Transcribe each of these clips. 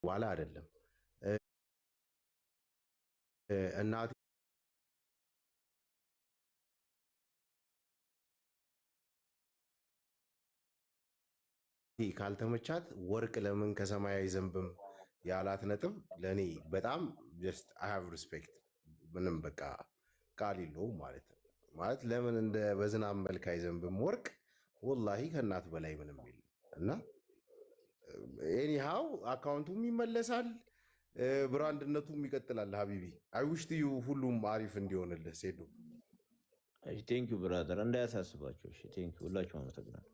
ዋላ አይደለም እናቴ ካልተመቻት ወርቅ ለምን ከሰማይ አይዘንብም ያላት ነጥብ ለእኔ በጣም ጀስት አይ ሃቭ ሪስፔክት ምንም በቃ ቃል የለውም ማለት ነው። ማለት ለምን እንደ በዝናብ መልክ አይዘንብም ወርቅ ወላሂ ከእናት በላይ ምንም የለም እና ኤኒሃው አካውንቱም ይመለሳል ብራንድነቱም ይቀጥላል። ሀቢቢ አይውሽ ትዩ ሁሉም አሪፍ እንዲሆንልህ ሴዱ። ቴንኪው ብራዘር፣ እንዳያሳስባቸው። ቴንኪው ሁላችሁም አመሰግናለሁ።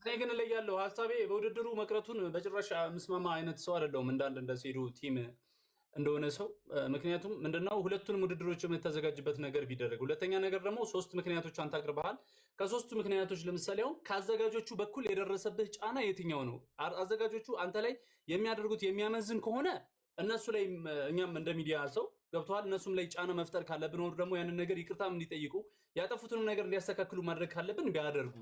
እኔ ግን እለያለሁ ሀሳቤ በውድድሩ መቅረቱን በጭራሽ ምስማማ አይነት ሰው አይደለሁም እንዳንድ እንደ ሴዱ ቲም እንደሆነ ሰው። ምክንያቱም ምንድነው ሁለቱንም ውድድሮች የምታዘጋጅበት ነገር ቢደረግ፣ ሁለተኛ ነገር ደግሞ 3 ምክንያቶች አንተ አቅርበሃል። ከ3ቱ ምክንያቶች ለምሳሌ አሁን ከአዘጋጆቹ በኩል የደረሰብህ ጫና የትኛው ነው? አዘጋጆቹ አንተ ላይ የሚያደርጉት የሚያመዝን ከሆነ እነሱ ላይ እኛም እንደ ሚዲያ ሰው ገብተዋል። እነሱም ላይ ጫና መፍጠር ካለብን ወር ደግሞ ያንን ነገር ይቅርታም እንዲጠይቁ ያጠፉትንም ነገር እንዲያስተካክሉ ማድረግ ካለብን ቢያደርጉ።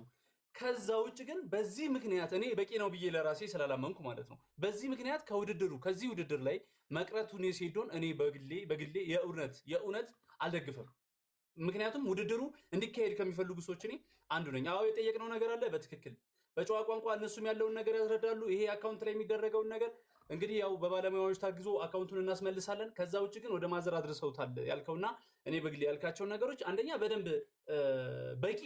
ከዛ ውጭ ግን በዚህ ምክንያት እኔ በቂ ነው ብዬ ለራሴ ስላላመንኩ ማለት ነው በዚህ ምክንያት ከውድድሩ ከዚህ ውድድር ላይ መቅረቱን የሴዶን እኔ በግሌ የእውነት አልደግፍም። ምክንያቱም ውድድሩ እንዲካሄድ ከሚፈልጉ ሰዎች እኔ አንዱ ነኝ። አዎ የጠየቅነው ነገር አለ በትክክል በጨዋ ቋንቋ እነሱም ያለውን ነገር ያስረዳሉ። ይሄ አካውንት ላይ የሚደረገውን ነገር እንግዲህ ያው በባለሙያዎች ታግዞ አካውንቱን እናስመልሳለን። ከዛ ውጭ ግን ወደ ማዘር አድርሰውታል ያልከውና እኔ በግሌ ያልካቸውን ነገሮች አንደኛ በደንብ በቂ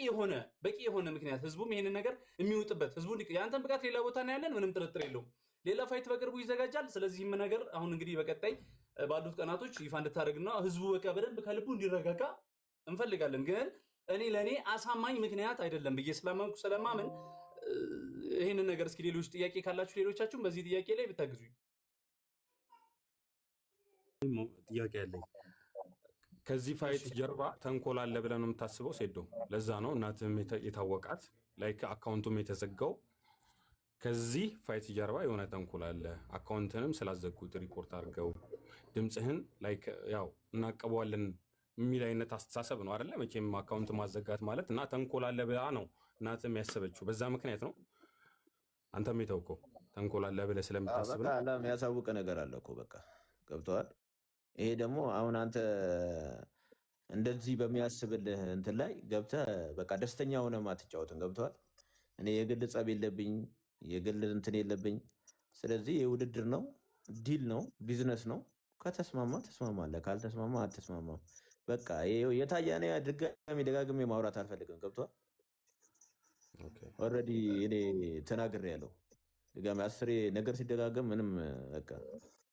የሆነ ምክንያት ህዝቡም ይሄንን ነገር የሚውጥበት ህዝቡ የአንተን ብቃት ሌላ ቦታ ነው ያለን፣ ምንም ጥርጥር የለውም። ሌላ ፋይት በቅርቡ ይዘጋጃል። ስለዚህም ነገር አሁን እንግዲህ በቀጣይ ባሉት ቀናቶች ይፋ እንድታደርግና ህዝቡ በቃ በደንብ ከልቡ እንዲረጋጋ እንፈልጋለን። ግን ለእኔ አሳማኝ ምክንያት አይደለም ብዬ ስለማምን ይህንን ነገር እስኪ ሌሎች ጥያቄ ካላችሁ ሌሎቻችሁም በዚህ ጥያቄ ላይ ብታግዙኝ። ጥያቄ ያለኝ ከዚህ ፋይት ጀርባ ተንኮል አለ ብለህ ነው የምታስበው ሴዶ? ለዛ ነው እናትህም የታወቃት ላይክ አካውንቱም የተዘጋው። ከዚህ ፋይት ጀርባ የሆነ ተንኮል አለ። አካውንትንም ስላዘጉት ሪፖርት አድርገው ድምፅህን ላይክ ያው እናቀበዋለን የሚል አይነት አስተሳሰብ ነው አይደለ? መቼም አካውንት ማዘጋት ማለት እና ተንኮል አለ ብላ ነው እናትህም ያሰበችው። በዛ ምክንያት ነው አንተም የተውከው ተንኮል አለ ብለህ ስለምታስብ ነው። በቃ የሚያሳውቅ ነገር አለ እኮ በቃ ገብተዋል። ይሄ ደግሞ አሁን አንተ እንደዚህ በሚያስብልህ እንትን ላይ ገብተህ በቃ ደስተኛ ሆነ ማትጫወትን ገብተዋል። እኔ የግል ጸብ የለብኝ የግል እንትን የለብኝ። ስለዚህ የውድድር ነው፣ ዲል ነው፣ ቢዝነስ ነው። ከተስማማ ተስማማለህ፣ ካልተስማማ አትስማማም። በቃ የታየ ነው። ደጋግሜ ማውራት አልፈልግም። ገብቷል። ኦልሬዲ እኔ ተናግሬያለሁ። ድጋሚ 10 ነገር ሲደጋገም ምንም በቃ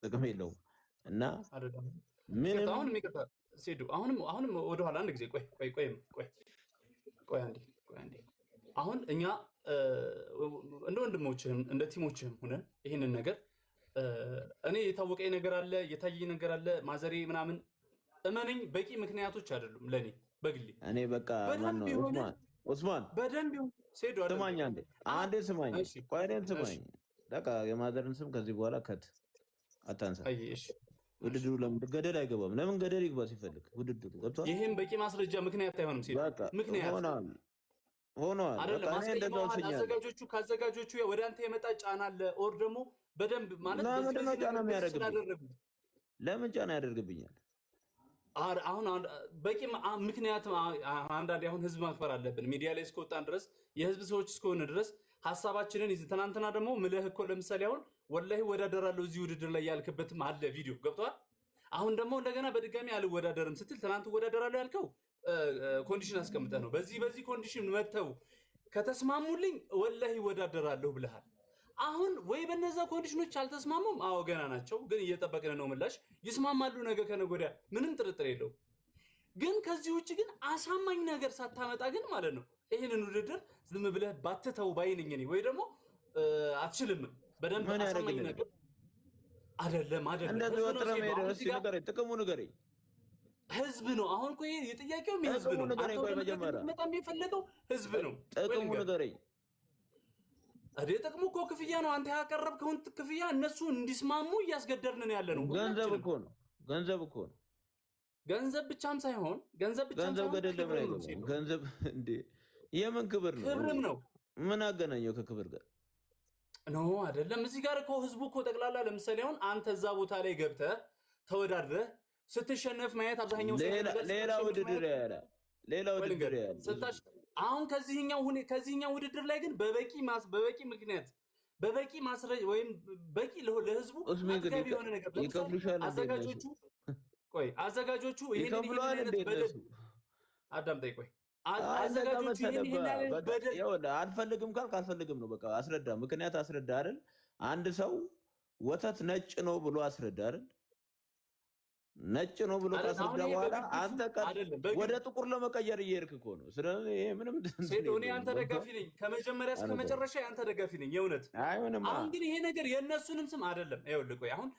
ጥቅም የለውም እና ምንም አሁንም ወደኋላ አንድ ጊዜ ቆይ አንዴ አሁን እኛ እንደ ወንድሞችህም እንደ ቲሞችህም ሆነን ይህንን ነገር እኔ የታወቀኝ ነገር አለ የታየኝ ነገር አለ ማዘሬ ምናምን እመነኝ በቂ ምክንያቶች አይደሉም ለኔ በግሌ። እኔ በቃ ማን ነው ኡስማን በደንብ ሴዶ ስማኝ፣ አንዴ ስማኝ፣ ቆይ እኔን ስማኝ። በቃ የማዘርን ስም ከዚህ በኋላ አታንሳ። ውድድሩ ለምን ገደል አይገባም? ለምን ገደል ይግባ ሲፈልግ ውድድሩ ገብቷል። ይሄን በቂ ማስረጃ ምክንያት አይሆንም ሴዶ ምክንያት ሆኗል። አይደለም ከአዘጋጆቹ ወደ አንተ የመጣ ጫና አለ ኦር ደግሞ በደንብ ማለት ለምንድን ነው ጫና የሚያደርግብኝ? ለምን ጫና ያደርግብኛል? አሁን በቂ ምክንያት አንዳንዴ አሁን ህዝብ ማክበር አለብን። ሚዲያ ላይ እስከወጣን ድረስ የህዝብ ሰዎች እስከሆነ ድረስ ሀሳባችንን ይዘን ትናንትና ደግሞ ምልህ እኮ ለምሳሌ አሁን ወላሂ ወዳደራለሁ እዚህ ውድድር ላይ ያልክበትም አለ ቪዲዮ ገብቷል። አሁን ደግሞ እንደገና በድጋሚ አልወዳደርም ስትል ትናንት ወዳደራለሁ ያልከው ኮንዲሽን አስቀምጠህ ነው። በዚህ ኮንዲሽን መተው ከተስማሙልኝ ወላሂ ወዳደራለሁ ብለሃል። አሁን ወይ በነዛ ኮንዲሽኖች አልተስማሙም። አዎ ገና ናቸው፣ ግን እየጠበቅን ነው ምላሽ። ይስማማሉ ነገ ከነገ ወዲያ ምንም ጥርጥር የለው። ግን ከዚህ ውጭ ግን አሳማኝ ነገር ሳታመጣ ግን ማለት ነው ይህንን ውድድር ዝም ብለህ ባትተው ባይነኝ እኔ ወይ ደግሞ አትችልም። በደንብ አሳማኝ ነገር አይደለም እንደዚህ ወጥረህ መሄድ እስኪ ንገረኝ፣ ጥቅሙ ንገረኝ። ህዝብ ነው አሁን እኮ የጥያቄውም ህዝብ ነው። በጣም የፈለገው ህዝብ ነው። ጥቅሙ ንገረኝ። ጥቅሙ እኮ ክፍያ ነው። አንተ ያቀረብከውን ክፍያ እነሱ እንዲስማሙ እያስገደድን ያለ ነው። ገንዘብ እኮ ነው። ገንዘብ ብቻም ሳይሆን ገንዘብ ገንዘብ እንዴ የምን ክብር ነው? ክብርም ነው። ምን አገናኘው ከክብር ጋር? ኖ አይደለም። እዚህ ጋር እኮ ህዝቡ እኮ ጠቅላላ ለምሳሌ አሁን አንተ እዛ ቦታ ላይ ገብተህ ተወዳድረህ ስትሸነፍ ማየት አብዛኛው ሌላ ውድድር ያለ አሁን ከዚህኛው ውድድር ላይ ግን በበቂ ምክንያት በበቂ ማስረጃ ወይም በቂ ለህዝቡ አጥጋቢ የሆነ ነገር አዘጋጆቹ ይሄንን አዳምጠኝ ቆይ አዘጋጆቹ ይሄን አልፈልግም ካልክ አልፈልግም ነው በቃ አስረዳ ምክንያት አስረዳ አይደል አንድ ሰው ወተት ነጭ ነው ብሎ አስረዳ አይደል ነጭ ነው ብሎ ካስረዳ በኋላ አንተ ወደ ጥቁር ለመቀየር እየሄድክ እኮ ነው ስለዚህ ይሄ ምንም እኔ አንተ ደጋፊ ነኝ ከመጀመሪያ እስከ መጨረሻ አንተ ደጋፊ ነኝ የእውነት አሁን ግን ይሄ ነገር የነሱንም ስም አይደለም ይኸውልህ ቆይ አሁን